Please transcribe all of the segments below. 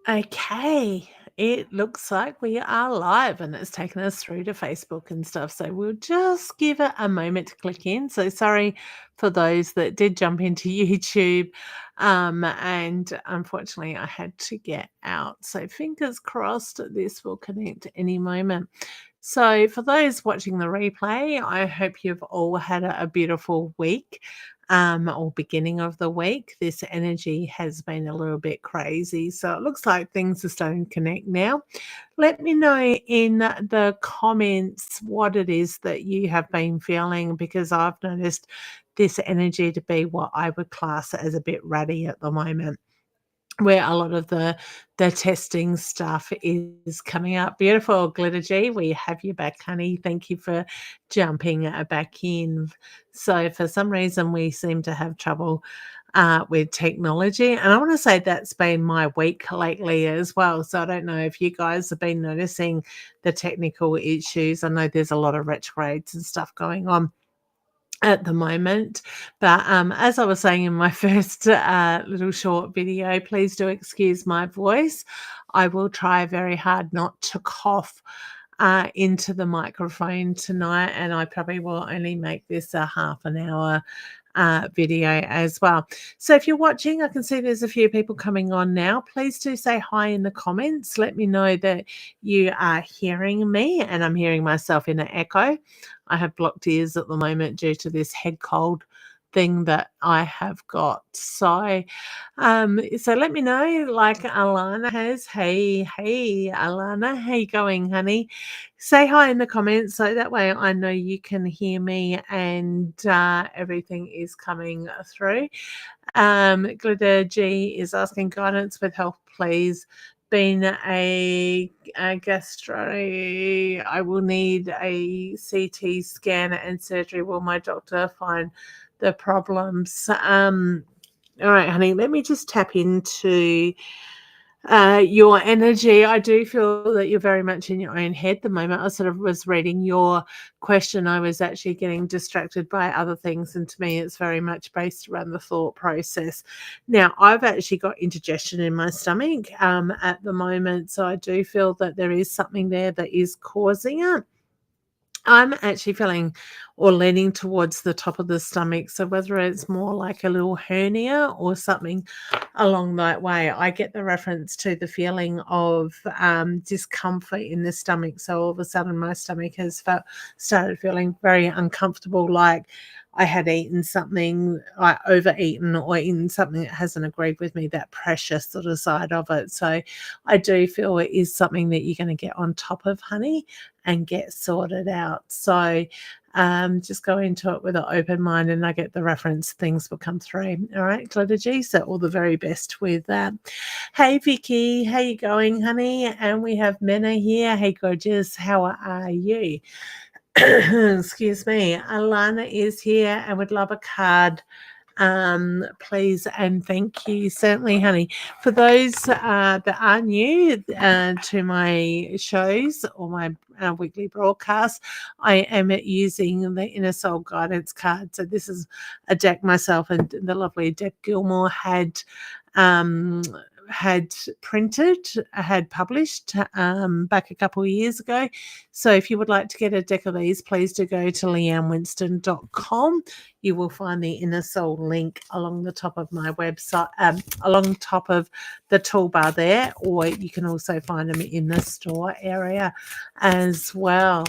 Okay, it looks like we are live and it's taken us through to Facebook and stuff. So we'll just give it a moment to click in. So sorry for those that did jump into YouTube. And unfortunately, I had to get out. So fingers crossed this will connect any moment. So, for those watching the replay, I hope you've all had a beautiful week or beginning of the week. This energy has been a little bit crazy. So, it looks like things are starting to connect now. Let me know in the comments what it is that you have been feeling because I've noticed this energy to be what I would class as a bit ruddy at the moment where a lot of the testing stuff is coming up. Beautiful, Glitter G, we have you back, honey. Thank you for jumping back in. So for some reason, we seem to have trouble with technology, and I want to say that's been my week lately as well. So I don't know if you guys have been noticing the technical issues. I know there's a lot of retrogrades and stuff going on at the moment. But as I was saying in my first little short video, please do excuse my voice. I will try very hard not to cough into the microphone tonight, and I probably will only make this a half an hour video as well. So if you're watching, I can see there's a few people coming on now. Please do say hi in the comments. Let me know that you are hearing me, and I'm hearing myself in an echo. I have blocked ears at the moment due to this head cold thing that I have got. So let me know, like Alana has. Hey, Alana, how you going, honey? Say hi in the comments so that way I know you can hear me and everything is coming through. Glitter G is asking guidance with health, please. Been a gastro, I will need a CT scan and surgery. Will my doctor find the problems? All right, honey, let me just tap into your energy. I do feel that you're very much in your own head. The moment I sort of was reading your question, I was actually getting distracted by other things. And to me, it's very much based around the thought process. Now, I've actually got indigestion in my stomach at the moment. So I do feel that there is something there that is causing it. I'm actually feeling or leaning towards the top of the stomach. So whether it's more like a little hernia or something along that way, I get the reference to the feeling of discomfort in the stomach. So all of a sudden my stomach has started feeling very uncomfortable, like I had eaten something, I overeaten or eaten something that hasn't agreed with me, that pressure sort of side of it. So I do feel it is something that you're going to get on top of, honey, and get sorted out. So just go into it with an open mind, and I get the reference things will come through. All right, Glitter G, so all the very best with that. Hey Vicky, how you going, honey? And we have Mena here. Hey gorgeous, how are you? Excuse me. Alana is here and would love a card, please and thank you. Certainly, honey. For those that are new to my shows or my weekly broadcast, I am using the Inner Soul Guidance card. So this is a deck myself and the lovely Deb Gilmore um, had published back a couple of years ago. So if you would like to get a deck of these, please do go to leannewinston.com. You will find the Inner Soul link along the top of my website, along top of the toolbar there, or you can also find them in the store area as well.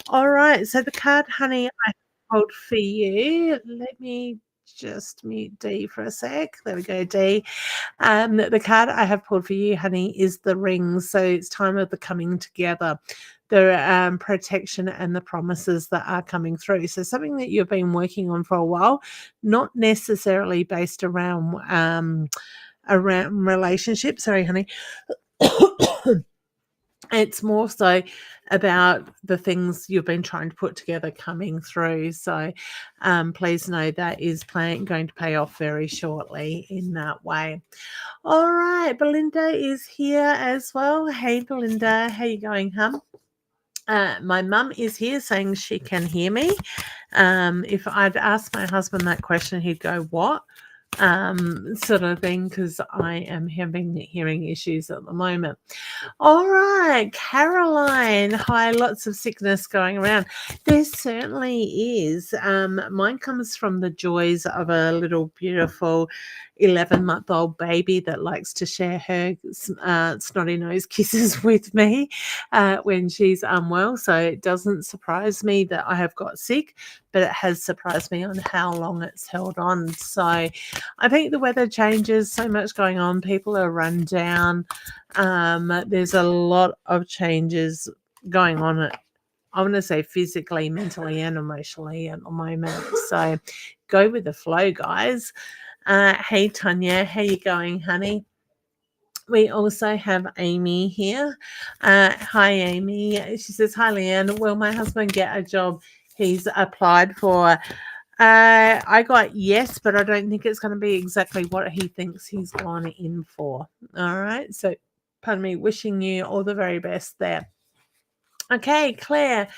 All right, so the card, honey, I hold for you. Let me just mute D for a sec. There we go, D. The card I have pulled for you, honey, is the rings. So it's time of the coming together, the protection and the promises that are coming through. So something that you've been working on for a while, not necessarily based around relationships. Sorry, honey. It's more so about the things you've been trying to put together coming through. So please know that is going to pay off very shortly in that way. All right, Belinda is here as well. Hey, Belinda, how you going, hum? My mum is here saying she can hear me. If I'd asked my husband that question, he'd go, what? sort of thing, because I am having hearing issues at the moment. All right, Caroline. Hi, lots of sickness going around. There certainly is. Mine comes from the joys of a little beautiful 11-month-old baby that likes to share her snotty nose kisses with me when she's unwell. So it doesn't surprise me that I have got sick, but it has surprised me on how long it's held on. So I think the weather changes, so much going on. People are run down. There's a lot of changes going on. I want to say physically, mentally, and emotionally at the moment. So go with the flow, guys. Hey, Tanya, how you going, honey? We also have Amy here. Hi, Amy. She says, hi, Leanne. Will my husband get a job he's applied for? I got yes, but I don't think it's going to be exactly what he thinks he's gone in for. All right. So, pardon me, wishing you all the very best there. Okay, Claire.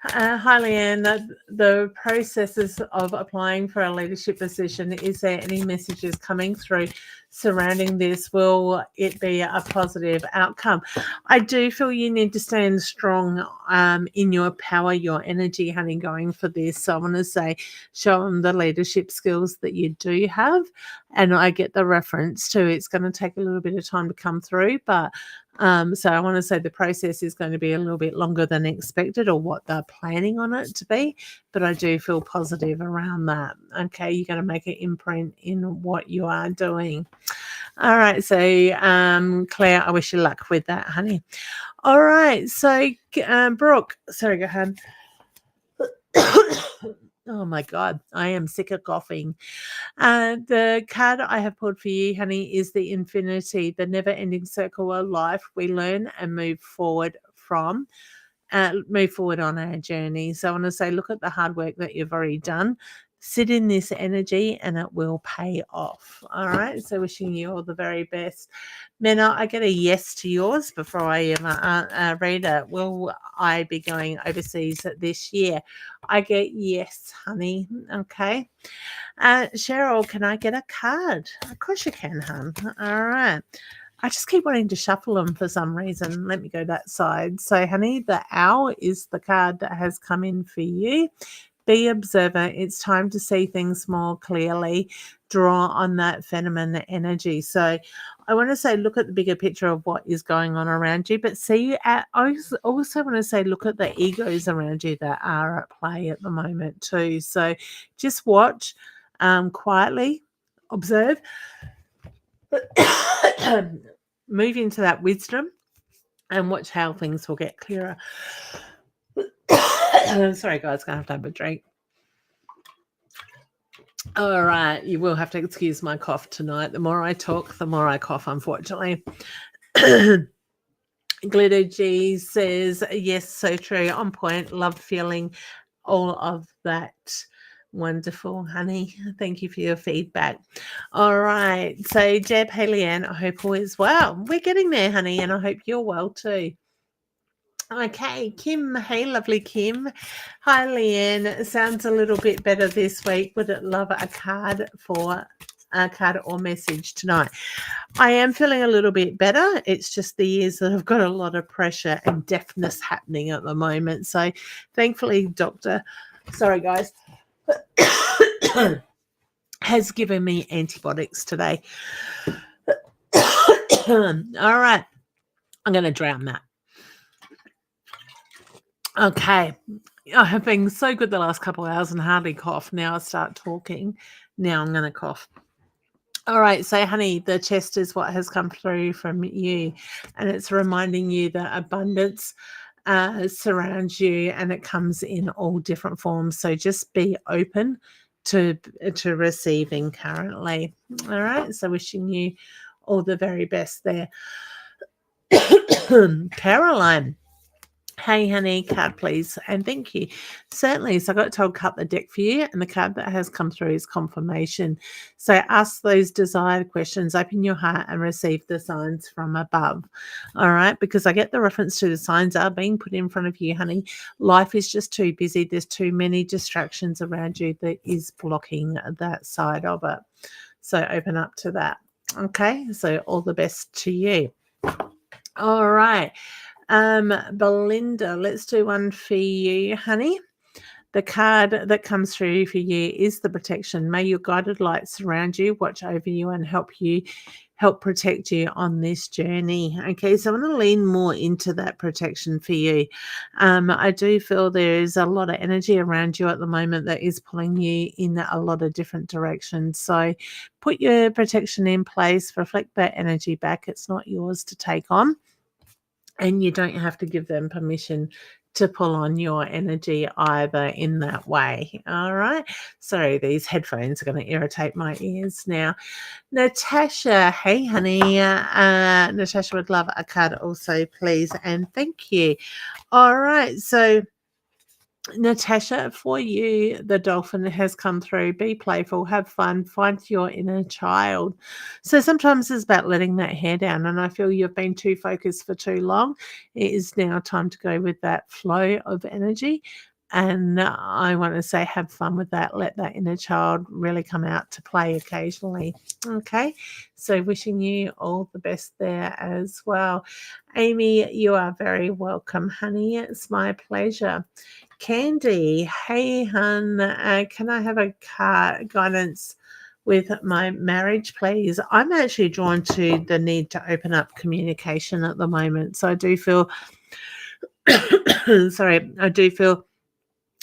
Hi, Leanne. The processes of applying for a leadership position, is there any messages coming through surrounding this? Will it be a positive outcome? I do feel you need to stand strong in your power, your energy, honey, going for this. So I want to say, show them the leadership skills that you do have. And I get the reference to it's going to take a little bit of time to come through, but so I want to say the process is going to be a little bit longer than expected, or what they're planning on it to be, but I do feel positive around that. Okay, you're going to make an imprint in what you are doing. All right, so Claire, I wish you luck with that, honey. All right, so Brooke, sorry, go ahead. Oh my God, I am sick of coughing. The card I have pulled for you, honey, is the infinity, the never-ending circle of life we learn and move forward from, move forward on our journey. So I want to say, look at the hard work that you've already done. Sit in this energy and it will pay off. All right. So wishing you all the very best. Mena, I get a yes to yours before I even read it. Will I be going overseas this year? I get yes, honey. Okay. Cheryl, can I get a card? Of course you can, hon. All right. I just keep wanting to shuffle them for some reason. Let me go that side. So, honey, the owl is the card that has come in for you. Be observant. It's time to see things more clearly. Draw on that feminine energy. So I want to say, look at the bigger picture of what is going on around you, but I also want to say, look at the egos around you that are at play at the moment too. So just watch, quietly observe, move into that wisdom, and watch how things will get clearer. Sorry, guys, gonna have a drink. All right, you will have to excuse my cough tonight. The more I talk, the more I cough, unfortunately. Glitter G says, yes, so true, on point, love feeling all of that. Wonderful, honey. Thank you for your feedback. All right, so Deb, hey, Leanne, I hope all is well. We're getting there, honey, and I hope you're well too. Okay, Kim. Hey, lovely Kim. Hi, Leanne. Sounds a little bit better this week. Would it love a card or message tonight? I am feeling a little bit better. It's just the ears that have got a lot of pressure and deafness happening at the moment. So thankfully, sorry guys, has given me antibiotics today. All right. I'm going to drown that. Okay. I have been so good the last couple of hours and hardly cough. Now I start talking. Now I'm going to cough. All right. So, honey, the chest is what has come through from you. And it's reminding you that abundance surrounds you, and it comes in all different forms. So just be open to receiving currently. All right. So wishing you all the very best there. Caroline. Hey, honey, card, please. And thank you. Certainly. So I got told cut the deck for you, and the card that has come through is confirmation. So ask those desired questions, open your heart, and receive the signs from above. All right? Because I get the reference to the signs are being put in front of you, honey. Life is just too busy. There's too many distractions around you that is blocking that side of it. So open up to that. Okay, so all the best to you. All right. Belinda, let's do one for you, honey. The card that comes through for you is the protection. May your guided light surround you, watch over you, and help protect you on this journey. Okay, so I'm going to lean more into that protection for you. I do feel there is a lot of energy around you at the moment that is pulling you in a lot of different directions. So put your protection in place, reflect that energy back. It's not yours to take on. And you don't have to give them permission to pull on your energy either in that way. All right. Sorry, these headphones are going to irritate my ears now. Natasha, hey, honey. Natasha would love a card also, please. And thank you. All right. So, Natasha, for you, the dolphin has come through. Be playful, have fun, find your inner child. So sometimes it's about letting that hair down, and I feel you've been too focused for too long. It is now time to go with that flow of energy. And I want to say, have fun with that. Let that inner child really come out to play occasionally. Okay. So, wishing you all the best there as well. Amy, you are very welcome, honey. It's my pleasure. Candy, hey, hun, can I have a guidance with my marriage, please? I'm actually drawn to the need to open up communication at the moment. So I do feel, sorry, I do feel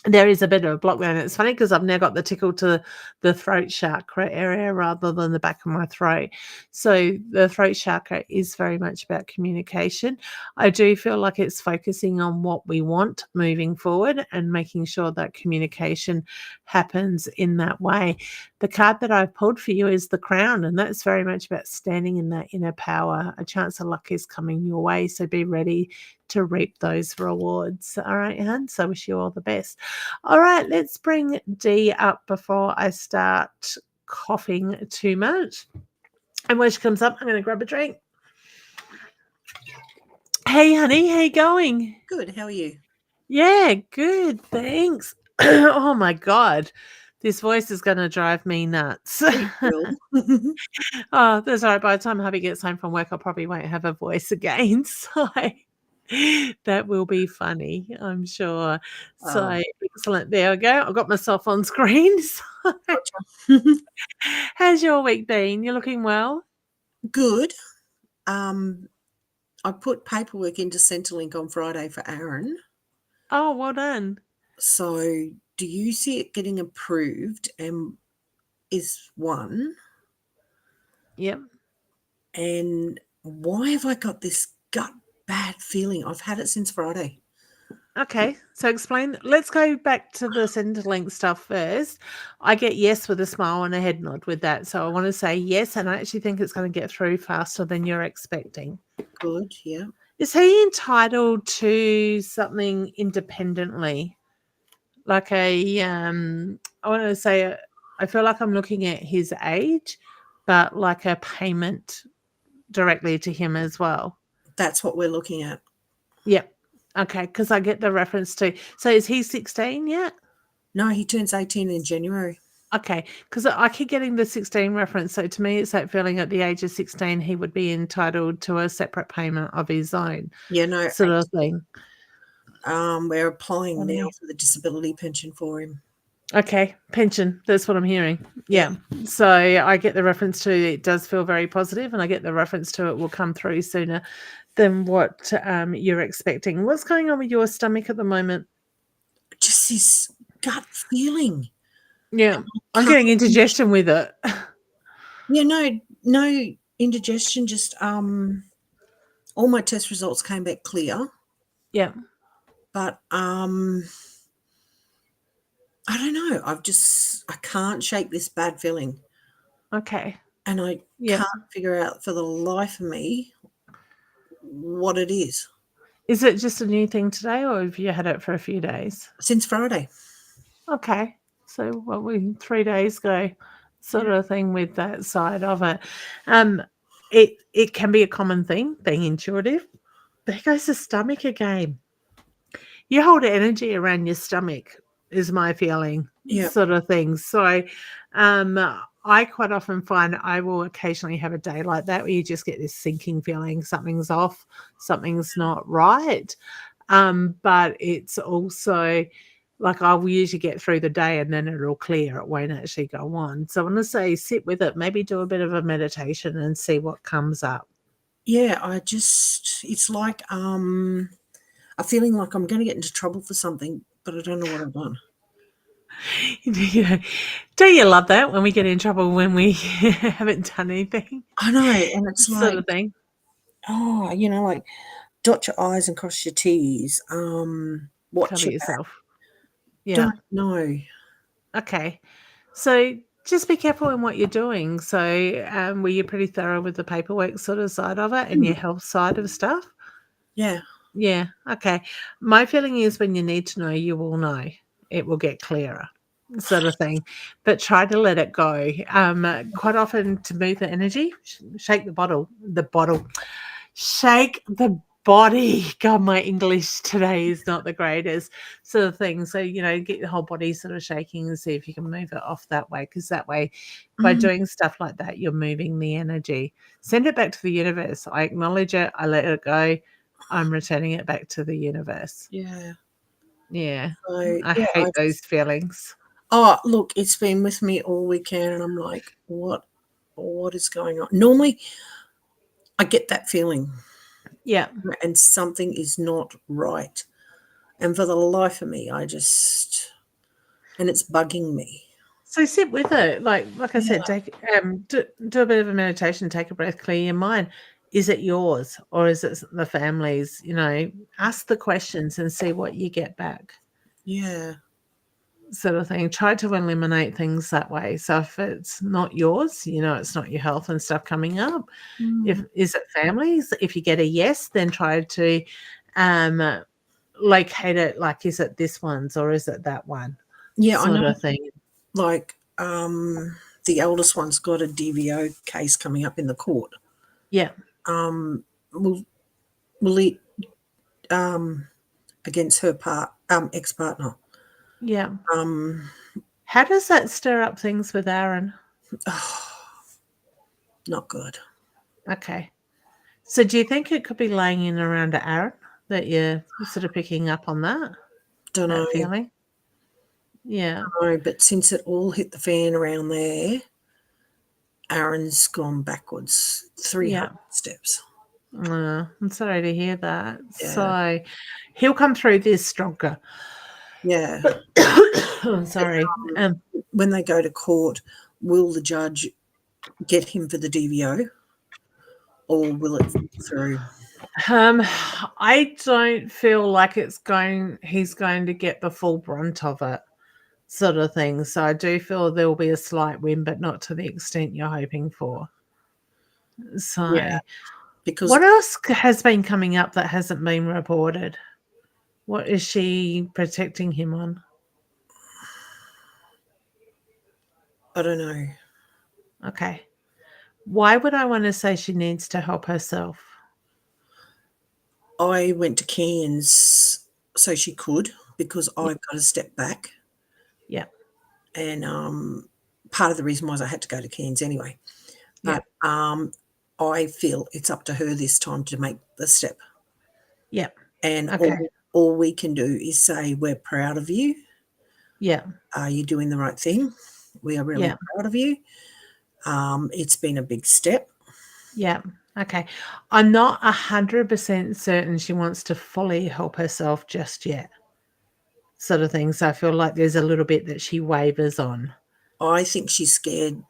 there is a bit of a block there. And it's funny because I've now got the tickle to the throat chakra area rather than the back of my throat. So the throat chakra is very much about communication. I do feel like it's focusing on what we want moving forward and making sure that communication happens in that way. The card that I've pulled for you is the Crown, and that's very much about standing in that inner power. A chance of luck is coming your way, so be ready to reap those rewards. All right, hun. So I wish you all the best. All right, let's bring Dee up before I start coughing too much. And when she comes up, I'm going to grab a drink. Hey, honey, how you going? Good. How are you? Yeah, good. Thanks. Oh my God. This voice is going to drive me nuts. It will. Oh, that's all right. By the time hubby gets home from work, I probably won't have a voice again. So that will be funny, I'm sure. So excellent. There we go. I've got myself on screen. So Gotcha. how's your week been? You're looking well? Good. I put paperwork into Centrelink on Friday for Aaron. Oh, well done. So do you see it getting approved? And is one. Yep. And why have I got this gut bad feeling? I've had it since Friday. Okay, so explain. Let's go back to the Centrelink stuff first. I get yes with a smile and a head nod with that. So I want to say yes, and I actually think it's going to get through faster than you're expecting. Good, yeah. Is he entitled to something independently? Like I want to say, I feel like I'm looking at his age, but like a payment directly to him as well. That's what we're looking at. Yep. Okay, because I get the reference to. So is he 16 yet? No, he turns 18 in January. Okay, because I keep getting the 16 reference. So to me, it's that feeling at the age of 16, he would be entitled to a separate payment of his own. Yeah, no. Sort of thing. We're applying now for the disability pension for him. Okay, pension. That's what I'm hearing. Yeah. So I get the reference to it does feel very positive, and I get the reference to it will come through sooner than what you're expecting. What's going on with your stomach at the moment? Just this gut feeling. Yeah, I'm getting indigestion with it. Yeah, no indigestion. Just all my test results came back clear. Yeah, but I don't know. I can't shake this bad feeling. Okay, and I can't figure out for the life of me what it is. Is it just a new thing today, or have you had it for a few days? Since Friday. Okay, so what we 3 days ago, sort of thing with that side of it. It can be a common thing being intuitive. There goes the stomach again. You hold energy around your stomach, is my feeling, sort of thing. So, I quite often find I will occasionally have a day like that where you just get this sinking feeling, something's off, something's not right. But it's also like I will usually get through the day and then it'll clear. It won't actually go on. So I want to say sit with it, maybe do a bit of a meditation and see what comes up. Yeah, it's like a feeling like I'm going to get into trouble for something, but I don't know what I've done. You know, don't you love that when we get in trouble when we haven't done anything? I know, and it's Sort like, of thing. oh, like dot your I's and cross your T's. Watch Cover your back. yourself. Yeah. Don't know. Okay. So just be careful in what you're doing. So were you pretty thorough with the paperwork sort of side of it and your health side of stuff? Yeah. Yeah. Okay. My feeling is when you need to know, you will know. It will get clearer, sort of thing. But try to let it go. Quite often to move the energy, shake the bottle. Shake the body. God, my English today is not the greatest sort of thing. So, get your whole body sort of shaking and see if you can move it off that way. Because that way, by doing stuff like that, you're moving the energy. Send it back to the universe. I acknowledge it. I let it go. I'm returning it back to the universe. Yeah. Yeah. So, I hate those feelings. Oh, look, it's been with me all weekend, and I'm like, what is going on? Normally, I get that feeling. Yeah. And something is not right. And for the life of me, and it's bugging me. So sit with it. Like I said, take do a bit of a meditation, take a breath, clear your mind. Is it yours or is it the family's? Ask the questions and see what you get back. Yeah. Sort of thing. Try to eliminate things that way. So if it's not yours, it's not your health and stuff coming up. Is it families? If you get a yes, then try to locate it. Like, is it this one's or is it that one? Yeah, sort I know. of thing. Like, the eldest one's got a DVO case coming up in the court. Yeah. Will it against her ex-partner. Yeah. How does that stir up things with Aaron? Not good. Okay. So do you think it could be laying in around Aaron that you're sort of picking up on that? Don't know. That feeling? Yeah. No, but since it all hit the fan around there, Aaron's gone backwards 300 steps. I'm sorry to hear that. Yeah. So he'll come through this stronger. Yeah. I'm sorry. When they go to court, will the judge get him for the DVO or will it fall through? I don't feel like he's going to get the full brunt of it, sort of thing. So I do feel there will be a slight win, but not to the extent you're hoping for. So Yeah, because what else has been coming up that hasn't been reported? What is she protecting him on? I don't know. Okay. Why would I want to say she needs to help herself? I went to Cairns so she could because I've got to step back. Yeah. And part of the reason was I had to go to Cairns anyway. But I feel it's up to her this time to make the step. Yeah. And okay. all we can do is say, we're proud of you. Yeah. Are you doing the right thing? We are really proud of you. It's been a big step. Yeah. Okay. I'm not 100% certain she wants to fully help herself just yet, sort of thing. So I feel like there's a little bit that she wavers on. I think she's scared.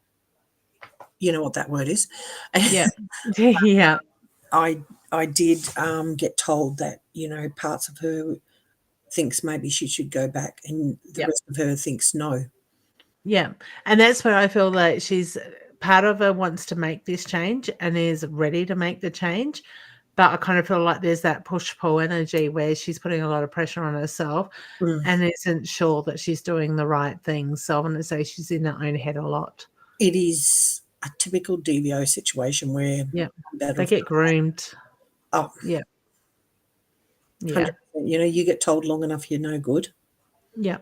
You know what that word is? Yeah. Yeah. I did get told that, parts of her thinks maybe she should go back and the rest of her thinks no. Yeah. And that's where I feel that she's part of her wants to make this change and is ready to make the change. But I kind of feel like there's that push-pull energy where she's putting a lot of pressure on herself and isn't sure that she's doing the right thing. So I want to say she's in her own head a lot. It is a typical DVO situation where they get groomed. Oh. Yeah. 100%. You get told long enough you're no good. Yeah.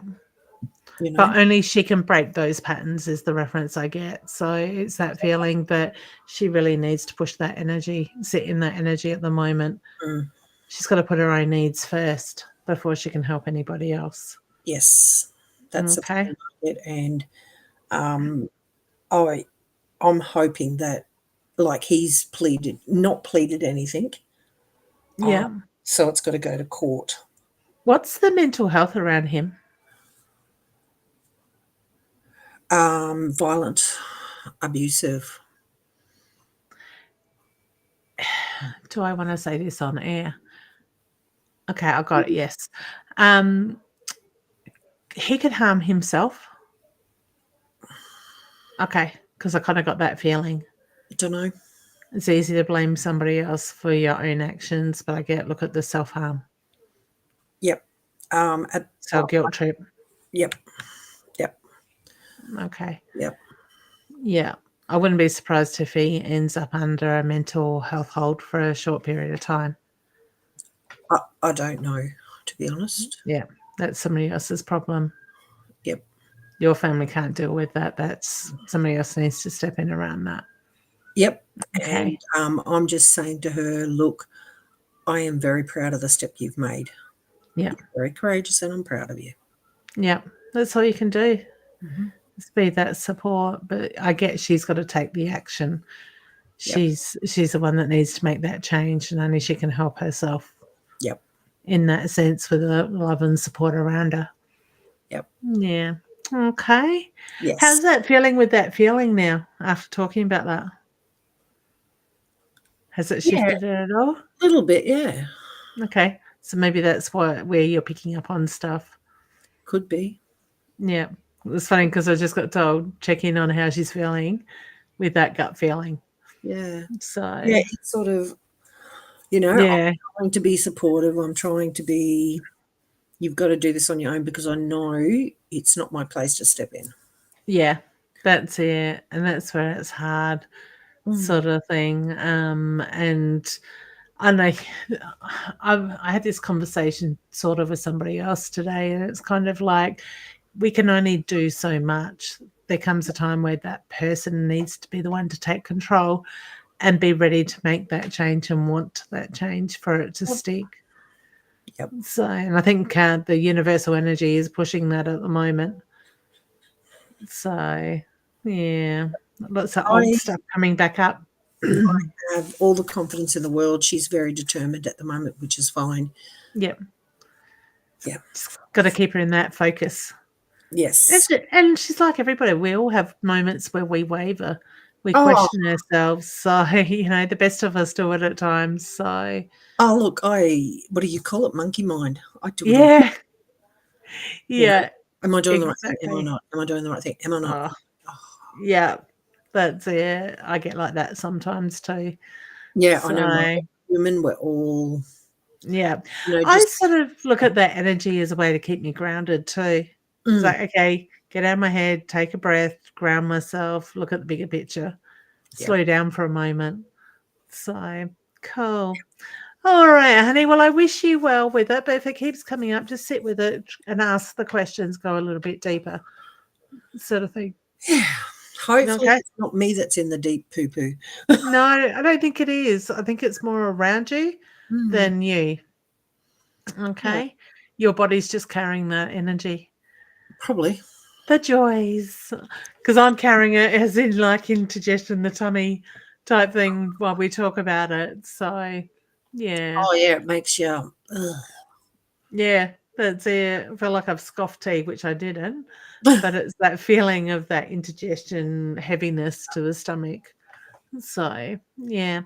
you know? But only she can break those patterns is the reference I get. So it's that feeling that she really needs to push that energy, sit in that energy at the moment. Mm. She's got to put her own needs first before she can help anybody else. Yes, that's the Okay. feeling I get, and I'm hoping that, like, he's not pleaded anything, Yeah. so it's got to go to court. What's the mental health around him? Violent, abusive. Do I want to say this on air? Okay, I got it. Yes. Um, he could harm himself. Okay, because I kind of got that feeling. I don't know. It's easy to blame somebody else for your own actions, but I look at the self-harm. Yep. So guilt trip. Yep. Yep. Okay. Yep. Yeah. I wouldn't be surprised if he ends up under a mental health hold for a short period of time. I don't know, to be honest. Yeah. That's somebody else's problem. Yep. Your family can't deal with that. That's somebody else needs to step in around that. Yep. Okay. And I'm just saying to her, look, I am very proud of the step you've made. Yeah. You're very courageous, and I'm proud of you. Yeah. That's all you can do. Mm-hmm. Is be that support. But I get she's got to take the action. Yep. She's the one that needs to make that change, and only she can help herself. Yep. In that sense, with the love and support around her. Yep. Yeah. Okay. Yes. How's that feeling with that feeling now after talking about that? Has it shifted it at all? A little bit, yeah. Okay. So maybe that's where you're picking up on stuff. Could be. Yeah. It was funny because I just got told check in on how she's feeling with that gut feeling. Yeah. So Yeah, it's sort of, I'm trying to be supportive. I'm trying to be, you've got to do this on your own, because I know it's not my place to step in. Yeah, that's it. And that's where it's hard, sort of thing. And I know I had this conversation sort of with somebody else today, and it's kind of like we can only do so much. There comes a time where that person needs to be the one to take control and be ready to make that change and want that change for it to stick. Yep. So, and I think the universal energy is pushing that at the moment. So, yeah, lots of old stuff coming back up. I have all the confidence in the world. She's very determined at the moment, which is fine. Yep. Yeah. Just got to keep her in that focus. Yes. And she's like everybody. We all have moments where we waver. We question ourselves. So, the best of us do it at times. So. Oh, look, what do you call it? Monkey mind. I do it. Yeah. Yeah. Am I doing the right thing? Am I not? Am I doing the right thing? Am I not? Yeah. That's it. I get like that sometimes too. Yeah, I know. Women, we're all. Yeah. I sort of look at that energy as a way to keep me grounded too. It's like, okay, get out of my head, take a breath, ground myself, look at the bigger picture, slow down for a moment. So, cool. All right, honey. Well, I wish you well with it, but if it keeps coming up, just sit with it and ask the questions, go a little bit deeper, sort of thing. Yeah. Hopefully it's not me that's in the deep poo-poo. No, I don't think it is. I think it's more around you than you. Okay. Yeah. Your body's just carrying that energy. Probably. The joys. Because I'm carrying it as in like indigestion, the tummy type thing while we talk about it. So, yeah. Oh, yeah, it makes you... Yeah, that's it. I feel like I've scoffed tea, which I didn't. But it's that feeling of that indigestion, heaviness to the stomach. So, yeah.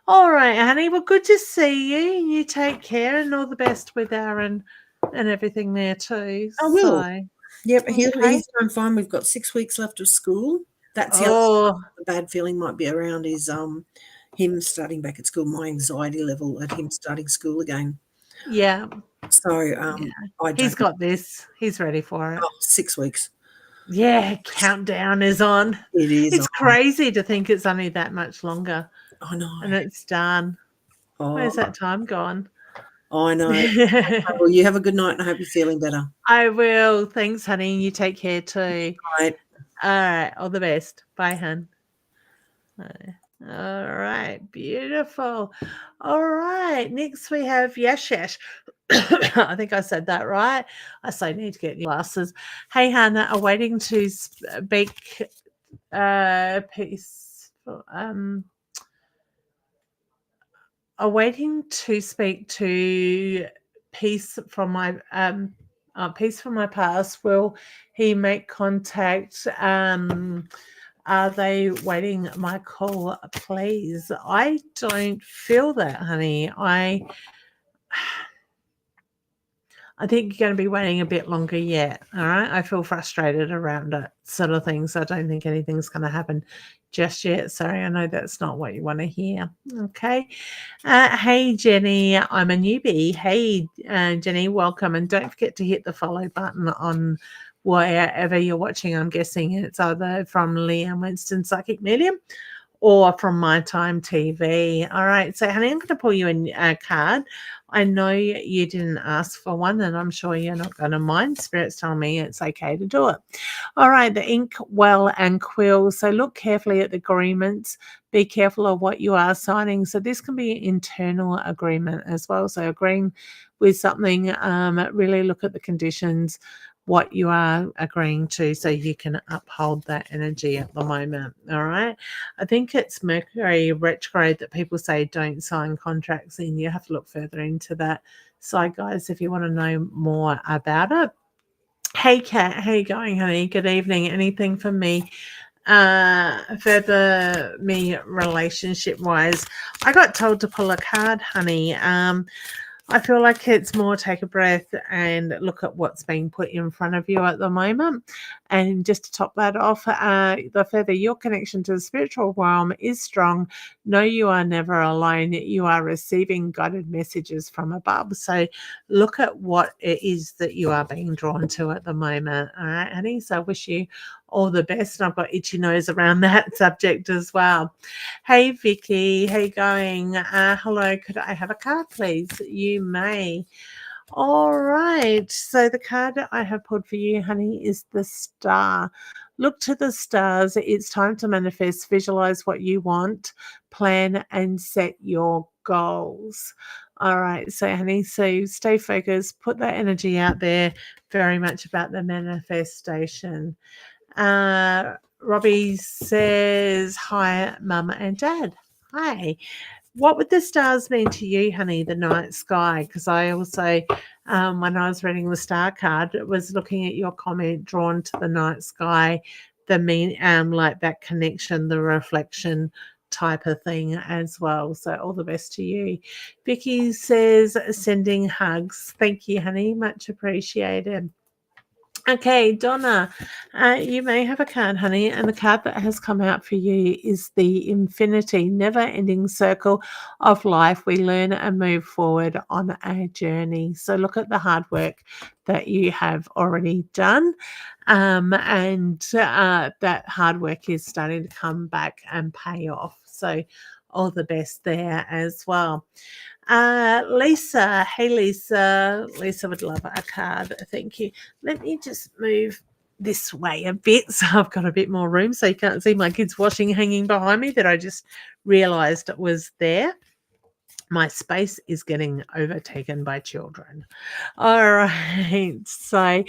All right, honey. Well, good to see you. You take care, and all the best with Aaron and everything there too. I will. So, yep, he's doing fine. We've got 6 weeks left of school. That's the bad feeling might be around is him starting back at school. My anxiety level at him starting school again. Yeah. So he's got this. He's ready for it. Oh, 6 weeks. Yeah, countdown is on. It is. It's crazy to think it's only that much longer. I know. And it's done. Oh. Where's that time gone? Oh, I know. Well, you have a good night, and I hope you're feeling better. I will. Thanks, honey. You take care too. Right. All right. All the best. Bye, hun. Bye. All right. Beautiful. All right. Next we have Yashash. I think I said that right. I so need to get new glasses. Hey, Hannah, awaiting to speak peace. Awaiting to speak to peace from my past. Will he make contact? Are they waiting my call, please? I don't feel that, honey. I think you're going to be waiting a bit longer yet. All right. I feel frustrated around it, sort of things. I don't think anything's going to happen just yet. Sorry, I know that's not what you want to hear. Okay. Hey, Jenny, I'm a newbie. Hey, Jenny, welcome. And don't forget to hit the follow button on wherever you're watching. I'm guessing it's either from Leanne Winston Psychic Medium or from My Time TV. All right. So, honey, I'm going to pull you a card. I know you didn't ask for one, and I'm sure you're not going to mind. Spirit's telling me it's okay to do it. All right, the ink, well, and quill. So look carefully at the agreements. Be careful of what you are signing. So this can be an internal agreement as well. So agreeing with something, really look at the conditions, what you are agreeing to, so you can uphold that energy at the moment. All right. I think it's Mercury retrograde that people say don't sign contracts in. You have to look further into that side, guys, if you want to know more about it. Hey, Kat, how you going, honey? Good evening. Anything for me? Further me relationship wise, I got told to pull a card, honey. I feel like it's more take a breath and look at what's being put in front of you at the moment. And just to top that off, the further your connection to the spiritual realm is strong, know you are never alone. You are receiving guided messages from above. So look at what it is that you are being drawn to at the moment. All right, honey. So I wish you all the best. And I've got itchy nose around that subject as well. Hey, Vicky, how you going? Hello, could I have a card, please? You may. All right. So the card that I have pulled for you, honey, is the star. Look to the stars. It's time to manifest, visualize what you want, plan and set your goals. All right. So, honey, so stay focused, put that energy out there, very much about the manifestation. Robbie says, hi, Mum and Dad. Hi. What would the stars mean to you, honey, the night sky? Because I also, when I was reading the star card, it was looking at your comment, drawn to the night sky, like that connection, the reflection type of thing as well. So all the best to you. Vicky says, sending hugs. Thank you, honey. Much appreciated. Okay, Donna, you may have a card, honey, and the card that has come out for you is the infinity, never-ending circle of life. We learn and move forward on a journey. So look at the hard work that you have already done, and that hard work is starting to come back and pay off. So all the best there as well. Lisa, hey Lisa would love a card, thank you. Let me just move this way a bit so I've got a bit more room so you can't see my kids' washing hanging behind me that I just realized it was there. My space is getting overtaken by children. All right. So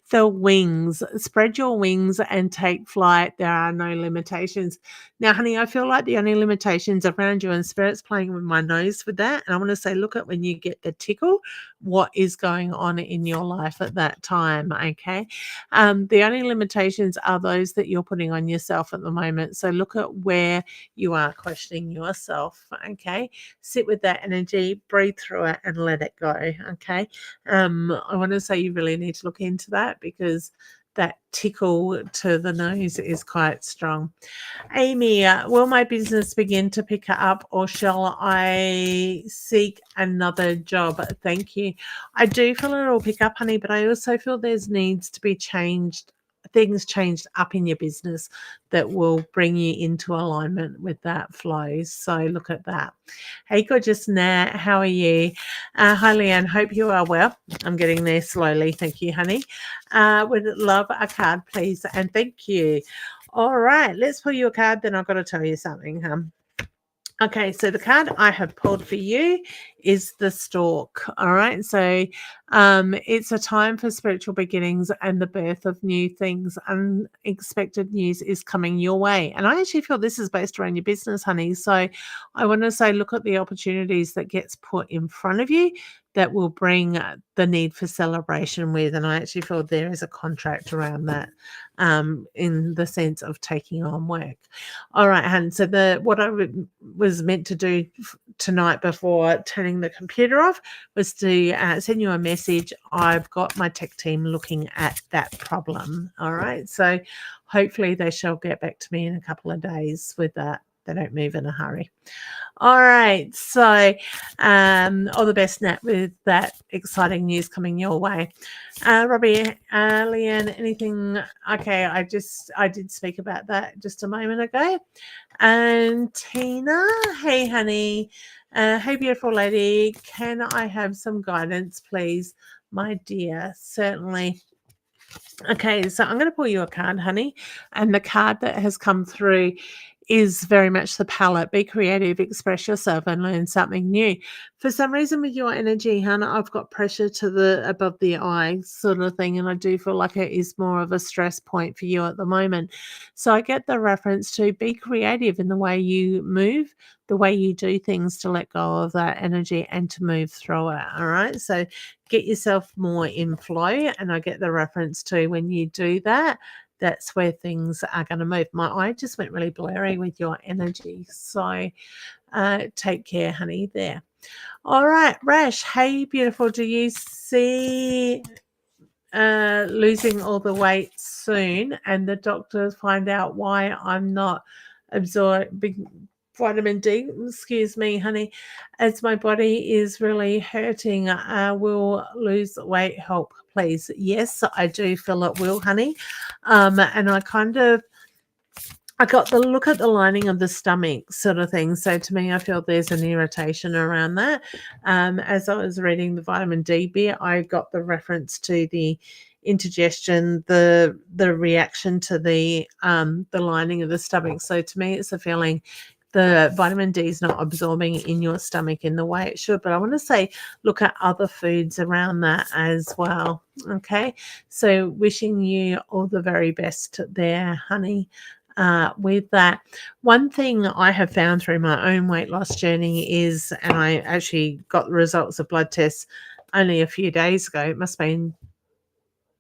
the wings, spread your wings and take flight. There are no limitations. Now, honey, I feel like the only limitations around you, and Spirit's playing with my nose with that. And I want to say, look at when you get the tickle, what is going on in your life at that time. Okay. The only limitations are those that you're putting on yourself at the moment. So look at where you are questioning yourself. Okay. Sit with that energy, breathe through it and let it go. Okay. I want to say you really need to look into that because that tickle to the nose is quite strong. Amy, will my business begin to pick up or shall I seek another job? Thank you. I do feel it will pick up, honey, but I also feel there's needs to be changed things changed up in your business that will bring you into alignment with that flow. So look at that. Hey, gorgeous Nat, how are you? Hi, Leanne. Hope you are well. I'm getting there slowly. Thank you, honey. Would love a card, please, and thank you. All right, let's pull you a card. Then I've got to tell you something, Okay, so the card I have pulled for you is the Stork. All right, so it's a time for spiritual beginnings and the birth of new things. Unexpected news is coming your way. And I actually feel this is based around your business, honey. So I want to say look at the opportunities that gets put in front of you that will bring the need for celebration with. And I actually feel there is a contract around that in the sense of taking on work. All right, hun. So what I was meant to do tonight before turning the computer off was to send you a message. I've got my tech team looking at that problem. All right. So hopefully they shall get back to me in a couple of days with that. They don't move in a hurry. All right. So all the best, Nat, with that exciting news coming your way. Robbie, Leanne, anything? Okay, I did speak about that just a moment ago. And Tina, hey, honey. Hey, beautiful lady. Can I have some guidance, please, my dear? Certainly. Okay, so I'm going to pull you a card, honey. And the card that has come through is very much the palette. Be creative, express yourself, and learn something new. For some reason with your energy, Hannah, I've got pressure to the above the eye sort of thing, and I do feel like it is more of a stress point for you at the moment. So I get the reference to be creative in the way you move, the way you do things to let go of that energy and to move through it. All right. So get yourself more in flow. And I get the reference to when you do that, that's where things are going to move. My eye just went really blurry with your energy. So take care, honey, there. All right, Rash. Hey, beautiful. Do you see losing all the weight soon and the doctors find out why I'm not absorbing vitamin D, excuse me, honey, as my body is really hurting, will lose weight help, please? Yes, I do feel it will, honey. And I got the look at the lining of the stomach sort of thing. So to me, I feel there's an irritation around that. As I was reading the vitamin D bit, I got the reference to the indigestion, the reaction to the lining of the stomach. So to me, it's a feeling the vitamin D is not absorbing in your stomach in the way it should. But I want to say, look at other foods around that as well. Okay. So wishing you all the very best there, honey. With that, one thing I have found through my own weight loss journey is, and I actually got the results of blood tests only a few days ago, it must have been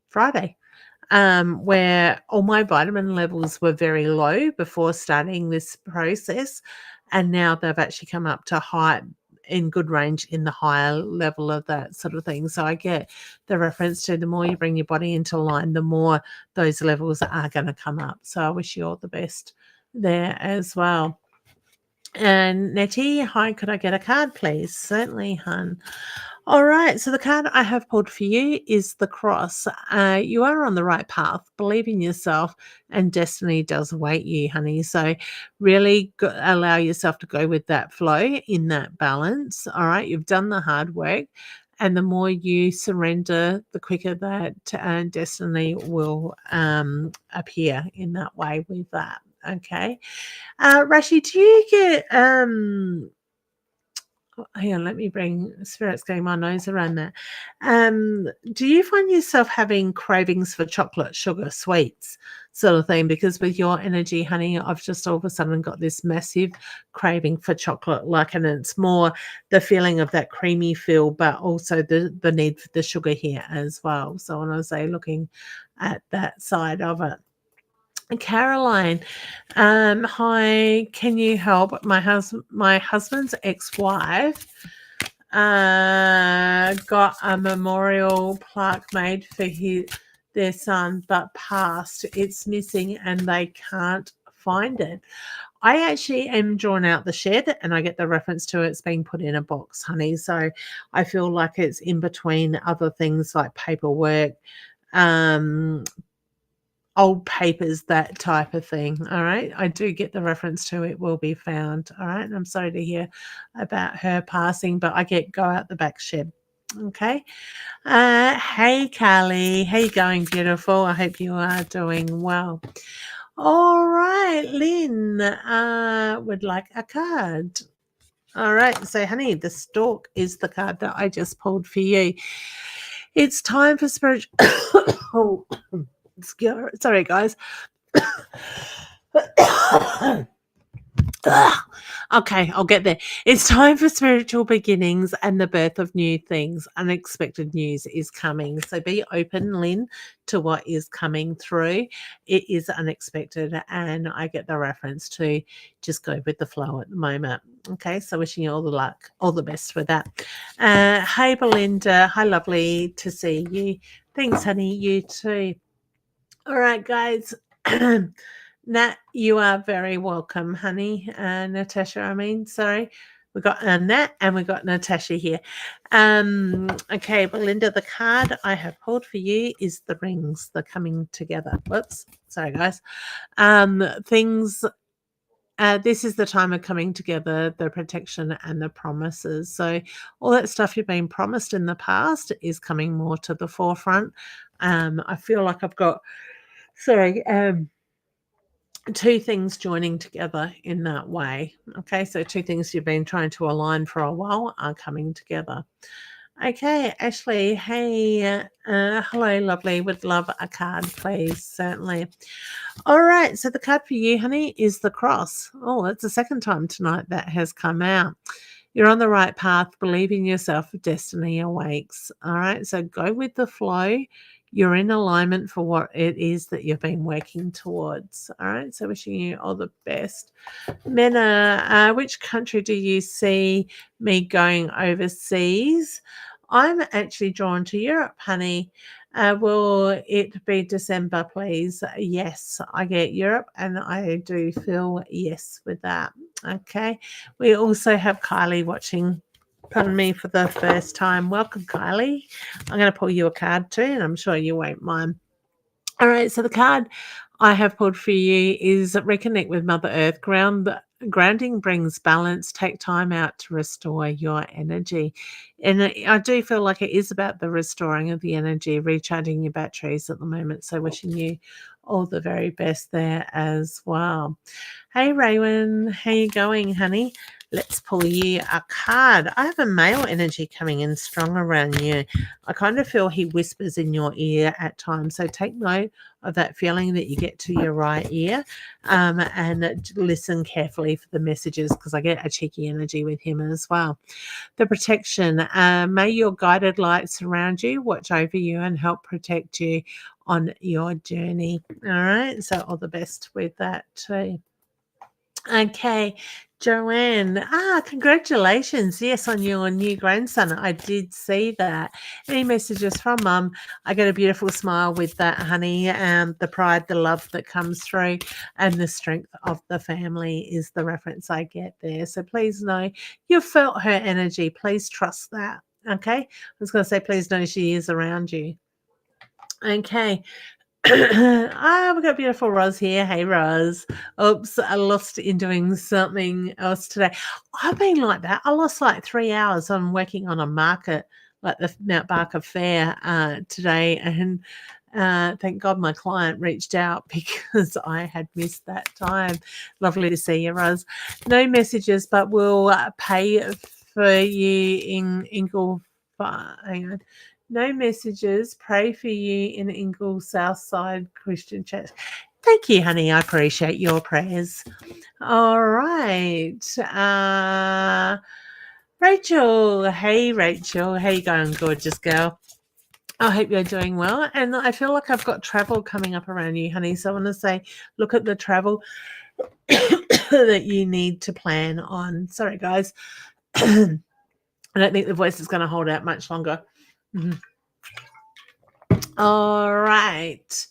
Friday, where all my vitamin levels were very low before starting this process. And now they've actually come up to high in good range in the higher level of that sort of thing. So I get the reference to the more you bring your body into line, the more those levels are going to come up. So I wish you all the best there as well. And Nettie, hi, could I get a card, please? Certainly, hun. All right, so the card I have pulled for you is the Cross. You are on the right path. Believe in yourself, and destiny does await you, honey. So really allow yourself to go with that flow in that balance. All right, you've done the hard work, and the more you surrender, the quicker that destiny will appear in that way with that. Okay. Rashi, do you get hang on, let me bring spirits getting my nose around that. Do you find yourself having cravings for chocolate, sugar, sweets, sort of thing? Because with your energy, honey, I've just all of a sudden got this massive craving for chocolate, and it's more the feeling of that creamy feel, but also the need for the sugar here as well. So when I say looking at that side of it. Caroline, hi, can you help? My husband's ex-wife got a memorial plaque made for their son, but passed. It's missing and they can't find it. I actually am drawn out the shed and I get the reference to it's being put in a box, honey. So I feel like it's in between other things like paperwork, old papers, that type of thing. All right. I do get the reference to it will be found. All right. And I'm sorry to hear about her passing, but I get go out the back shed. Okay. Hey Carly, how you going, beautiful? I hope you are doing well. All right, Lynn, would like a card. All right, so honey, the stork is the card that I just pulled for you. It's time for spiritual. Oh, sorry, guys. Okay, I'll get there. It's time for spiritual beginnings and the birth of new things. Unexpected news is coming. So be open, Lynn, to what is coming through. It is unexpected, and I get the reference to just go with the flow at the moment. Okay, so wishing you all the luck, all the best with that. Hey, Belinda. Hi, lovely to see you. Thanks, honey. You too. All right, guys. Nat, you are very welcome, honey. Natasha, sorry. We got Nat and we got Natasha here. Okay, Belinda, the card I have pulled for you is the rings. They're coming together. Whoops. Sorry, guys. Things. This is the time of coming together, the protection and the promises. So all that stuff you've been promised in the past is coming more to the forefront. I feel like I've got, two things joining together in that way. Okay, so two things you've been trying to align for a while are coming together. Okay, Ashley, hey, hello, lovely. Would love a card, please. Certainly. All right, so the card for you, honey, is the cross. Oh, it's the second time tonight that has come out. You're on the right path. Believe in yourself. Destiny awakes. All right, so go with the flow. You're in alignment for what it is that you've been working towards. All right, so wishing you all the best. Mena, which country do you see me going overseas? I'm actually drawn to Europe, honey. Will it be December, please? Yes, I get Europe, and I do feel yes with that. Okay. We also have Kylie watching, pardon me, for the first time. Welcome, Kylie. I'm going to pull you a card too, and I'm sure you won't mind. All right, so the card I have pulled for you is reconnect with Mother Earth. Grounding brings balance. Take time out to restore your energy. And I do feel like it is about the restoring of the energy, recharging your batteries at the moment. So wishing you all the very best there as well. Hey, Raywin, how you going, honey? Let's pull you a card. I have a male energy coming in strong around you. I kind of feel he whispers in your ear at times. So take note of that feeling that you get to your right ear, and listen carefully for the messages, because I get a cheeky energy with him as well. The protection. May your guided light surround you, watch over you, and help protect you on your journey. All right. So all the best with that too. Okay, Joanne. Congratulations. Yes, on your new grandson. I did see that. Any messages from Mum? I get a beautiful smile with that, honey. The pride, the love that comes through, and the strength of the family is the reference I get there. So please know you felt her energy. Please trust that. Okay. I was going to say, please know she is around you. Okay. We've got beautiful Roz here. Hey, Roz. Oops, I lost in doing something else today. I've been like that. I lost like 3 hours on working on a market, like the Mount Barker Fair today. And thank God my client reached out because I had missed that time. Lovely to see you, Roz. No messages, but we'll pay for you in Ingle. Hang on. No messages. Pray for you in Ingle Southside Christian Church. Thank you, honey. I appreciate your prayers. All right. Rachel. Hey, Rachel. How you going, gorgeous girl? I hope you're doing well. And I feel like I've got travel coming up around you, honey. So I want to say, look at the travel that you need to plan on. Sorry, guys. I don't think the voice is going to hold out much longer. Mm-hmm. All right.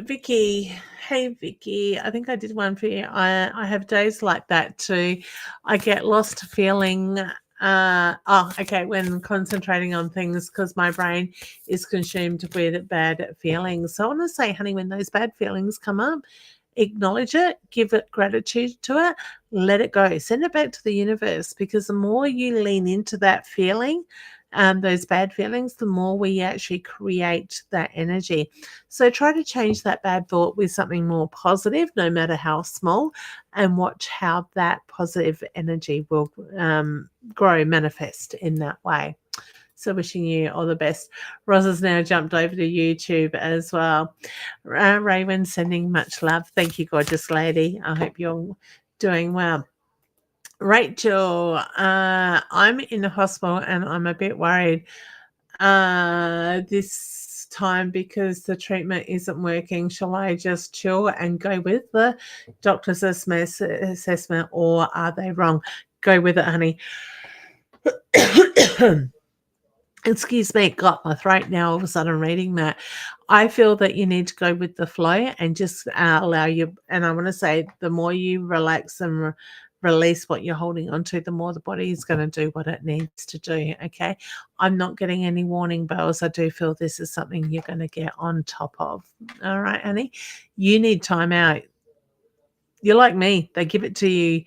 Vicky. Hey, Vicky. I think I did one for you. I have days like that too. I get lost feeling Okay, when concentrating on things, because my brain is consumed with bad feelings. So I want to say, honey, when those bad feelings come up, acknowledge it, give it gratitude to it, let it go, send it back to the universe, because the more you lean into that feeling, those bad feelings, the more we actually create that energy. So try to change that bad thought with something more positive, no matter how small, and watch how that positive energy will grow, manifest in that way. So wishing you all the best. Roz has now jumped over to YouTube as well. Raywin sending much love. Thank you, gorgeous lady. I hope you're doing well. Rachel, I'm in the hospital and I'm a bit worried this time because the treatment isn't working. Shall I just chill and go with the doctor's assessment, or are they wrong? Go with it, honey. Excuse me, got my throat now all of a sudden reading that. I feel that you need to go with the flow and just allow you, and I want to say the more you relax and release what you're holding on to, the more the body is going to do what it needs to do, okay? I'm not getting any warning bells. I do feel this is something you're going to get on top of. All right, honey? You need time out. You're like me. They give it to you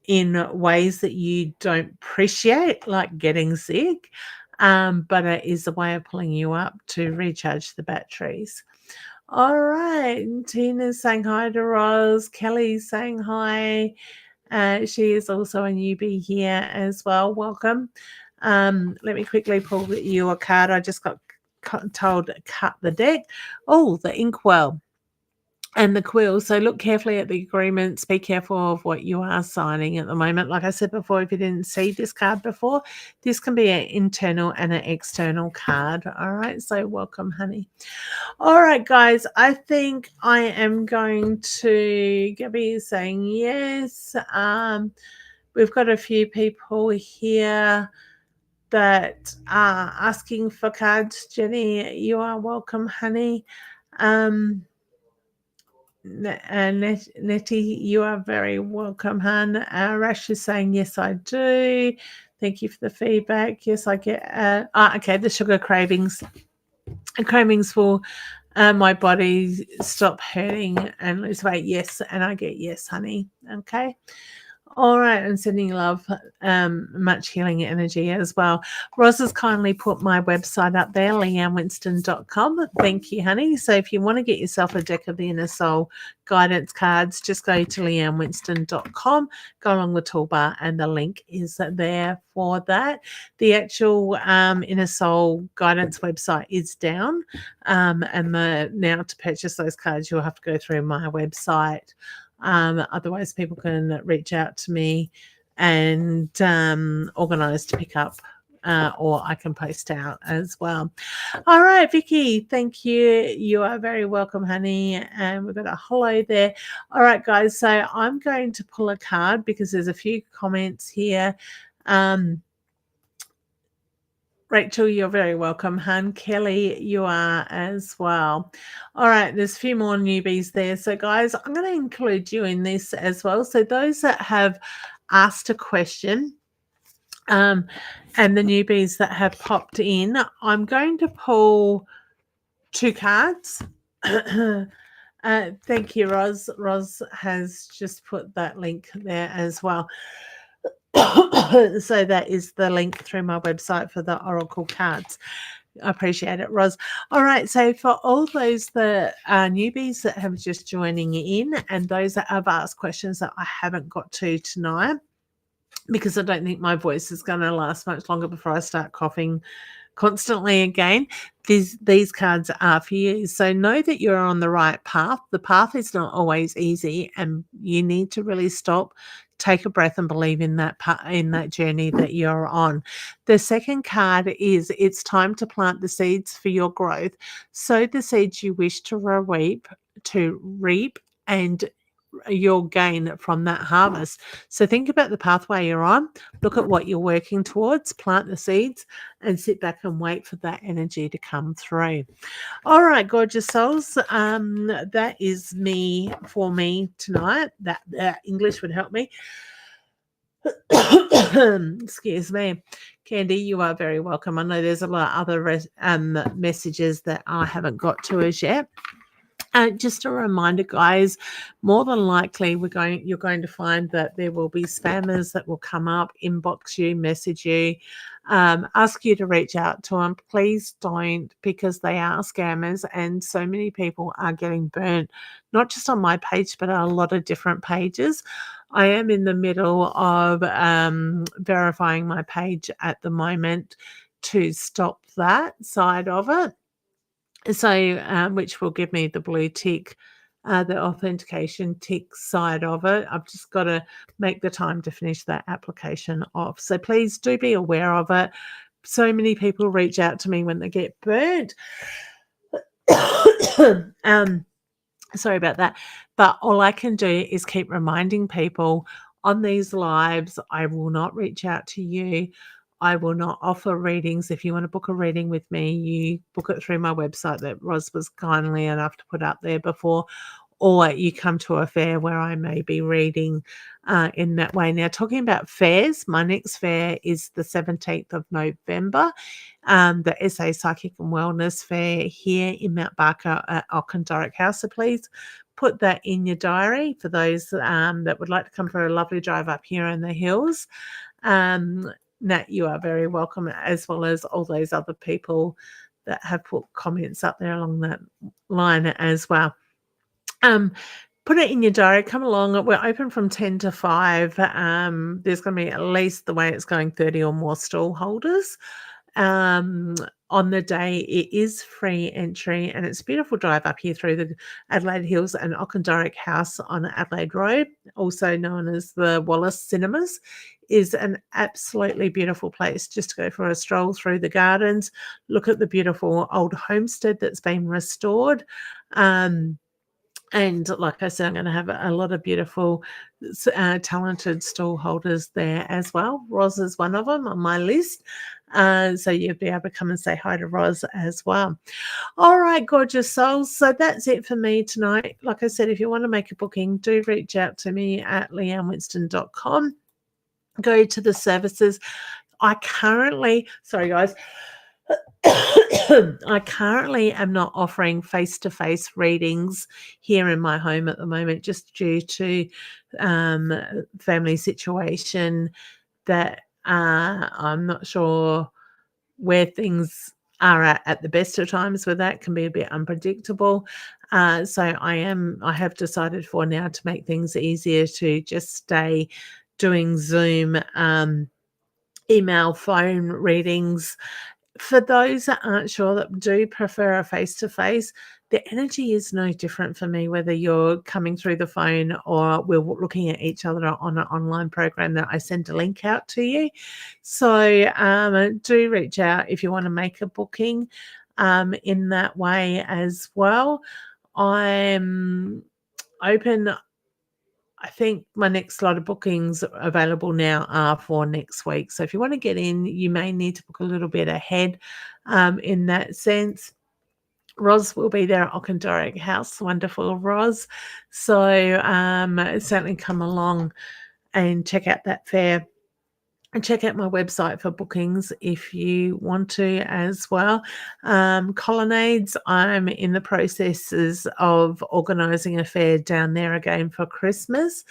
in ways that you don't appreciate, like getting sick. But it is a way of pulling you up to recharge the batteries. All right. Tina's saying hi to Roz. Kelly's saying hi. She is also a newbie here as well. Welcome. Let me quickly pull you a card. I just got told to cut the deck. Oh, the inkwell and the quill. So look carefully at the agreements. Be careful of what you are signing at the moment. Like I said before, if you didn't see this card before, this can be an internal and an external card. All right. So welcome, honey. All right, guys. I think I am going to Gabby is saying yes. We've got a few people here that are asking for cards. Jenny, you are welcome, honey. Nettie, you are very welcome, hun. Rash is saying, yes, I do. Thank you for the feedback. Yes, I get. Okay, the sugar cravings. Cravings will my body stop hurting and lose weight. Yes, and I get yes, honey. Okay. All right, and sending love, much healing energy as well. Roz has kindly put my website up there, leannewinston.com. Thank you, honey. So if you want to get yourself a deck of the Inner Soul guidance cards, just go to leannewinston.com, go along the toolbar, and the link is there for that. The actual Inner Soul guidance website is down, and now to purchase those cards, you'll have to go through my website. Otherwise, people can reach out to me and organise to pick up, or I can post out as well. All right, Vicky, thank you. You are very welcome, honey. And we've got a hello there. All right, guys, so I'm going to pull a card because there's a few comments here. Rachel, you're very welcome, hun. Kelly, you are as well. All right, there's a few more newbies there. So, guys, I'm going to include you in this as well. So, those that have asked a question and the newbies that have popped in, I'm going to pull 2 cards. Thank you, Roz. Roz has just put that link there as well. So that is the link through my website for the oracle cards. I appreciate it, Roz. All right, so for all those that are newbies that have just joining in and those that have asked questions that I haven't got to tonight, because I don't think my voice is going to last much longer before I start coughing constantly again, these cards are for you. So know that you're on the right path. The path is not always easy, and you need to really stop, take a breath, and believe in that journey that you're on. The second card is it's time to plant the seeds for your growth. Sow the seeds you wish to reap, and you'll gain from that harvest. So think about the pathway you're on, look at what you're working towards, plant the seeds, and sit back and wait for that energy to come through. All right, gorgeous souls, that is me for me tonight. That English would help me. Excuse me. Candy, you are very welcome. I know there's a lot of other messages that I haven't got to as yet. Just a reminder, guys, more than likely you're going to find that there will be spammers that will come up, inbox you, message you, ask you to reach out to them. Please don't, because they are scammers, and so many people are getting burnt, not just on my page, but on a lot of different pages. I am in the middle of verifying my page at the moment to stop that side of it. So, which will give me the blue tick, the authentication tick side of it. I've just got to make the time to finish that application off. So please do be aware of it. So many people reach out to me when they get burnt. Sorry about that. But all I can do is keep reminding people on these lives, I will not reach out to you. I will not offer readings. If you want to book a reading with me, you book it through my website that Roz was kindly enough to put up there before, or you come to a fair where I may be reading in that way. Now, talking about fairs, my next fair is the 17th of November, the SA Psychic and Wellness Fair here in Mount Barker at Auchendoric House. So please put that in your diary for those that would like to come for a lovely drive up here in the hills. Nat, you are very welcome, as well as all those other people that have put comments up there along that line as well. Put it in your diary. Come along. We're open from 10 to 5. There's going to be, at least the way it's going, 30 or more stall holders. On the day, it is free entry, and it's a beautiful drive up here through the Adelaide Hills and Auchendoric House on Adelaide Road, also known as the Wallace Cinemas, is an absolutely beautiful place just to go for a stroll through the gardens, look at the beautiful old homestead that's been restored. And like I said, I'm going to have a lot of beautiful, talented stall holders there as well. Roz is one of them on my list. So you'll be able to come and say hi to Roz as well. All right, gorgeous souls. So that's it for me tonight. Like I said, if you want to make a booking, do reach out to me at leannewinston.com. Go to the services. I currently am not offering face-to-face readings here in my home at the moment, just due to family situation that I'm not sure where things are at the best of times, where that can be a bit unpredictable. So I have decided for now to make things easier to just stay doing Zoom, email, phone readings. For those that aren't sure, that do prefer a face-to-face, the energy is no different for me, whether you're coming through the phone or we're looking at each other on an online program that I send a link out to you. So do reach out if you want to make a booking in that way as well. I'm open. I think my next lot of bookings available now are for next week. So if you want to get in, you may need to book a little bit ahead in that sense. Roz will be there at Auchendoric House. Wonderful, Roz. So certainly come along and check out that fair. And check out my website for bookings if you want to as well. Colonnades, I'm in the processes of organising a fair down there again for Christmas,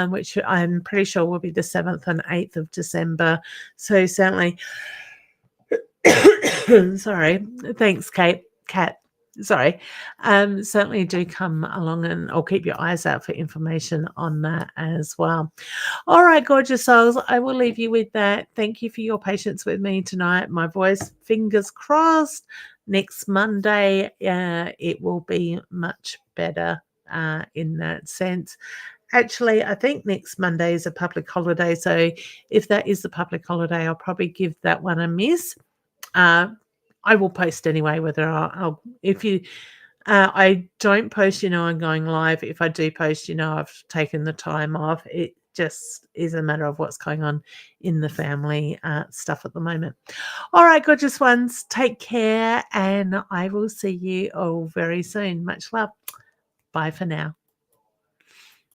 which I'm pretty sure will be the 7th and 8th of December. So certainly, sorry, thanks, Kat. Sorry, certainly do come along, and I'll keep your eyes out for information on that as well. All right, gorgeous souls, I will leave you with that. Thank you for your patience with me tonight. My voice, fingers crossed, next Monday it will be much better in that sense. Actually, I think next Monday is a public holiday, so if that is the public holiday, I'll probably give that one a miss. I will post anyway, whether I don't post, I'm going live. If I do post, I've taken the time off. It just is a matter of what's going on in the family stuff at the moment. All right, gorgeous ones, take care, and I will see you all very soon. Much love. Bye for now.